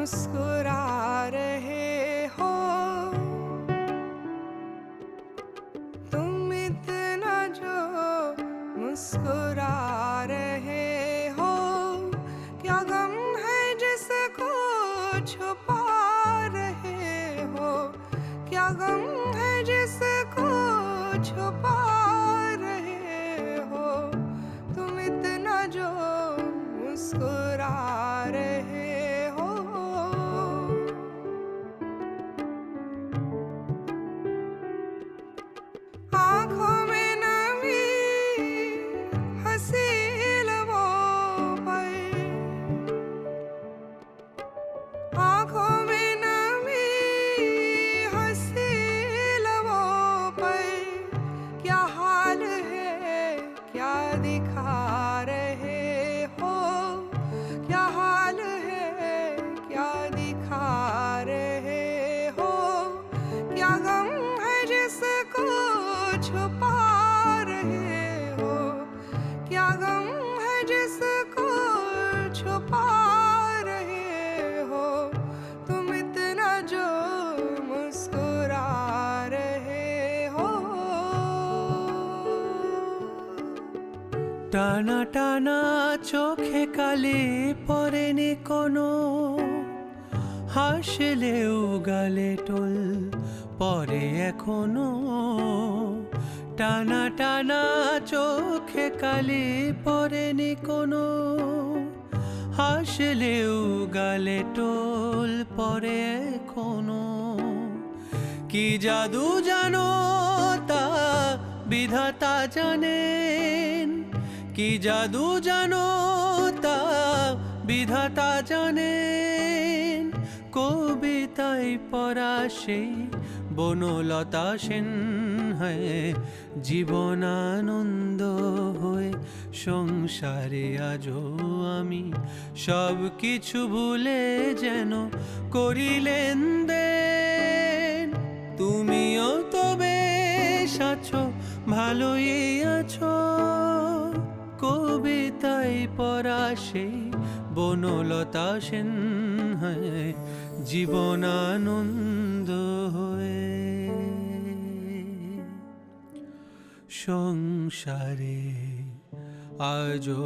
मुस्कुरा रहे हो। तुम इतना जो मुस्कुरा रहे हो, क्या गम है जिसको छुपा रहे हो, क्या गम है जिसको छुपा रहे हो। तुम इतना जो मुस्कुरा रहे हो। आँखों में नमी, हंसी लबों पर, आँखों में नमी, हंसी लबों पर, क्या हाल है क्या दिखा रहे हो, क्या हाल है क्या दिखा रहे हो। क्या गम है जिसको छुपा रहे हो, क्या गम है जिसको छुपा रहे हो। तुम इतना जो मुस्कुरा रहे हो। টানা টানা চোখে কালি পড়েনি কোনো, হাসলেও গালে টোল পরে এখনো। টানা টানা চোখে কালি পড়েনি কোনো, হাসলেও গালে টোল পরে এখনো। কি জাদু জানো তা বিধাতা জানেন, কি জাদু জানো তা বিধাতা জানেন। কবিতায় পড়া সেই বনলতা সেন হয়ে জীবনানন্দ হয়ে সংসারে আজও আমি সব কিছু ভুলে যেন করি লেনদেন। তুমিও তো বেশ আছো, ভালোই আছো। কবিতায় পড়া সেই বনলতা সেন হয়ে জীবনানন্দ হয়ে সংসারে আজও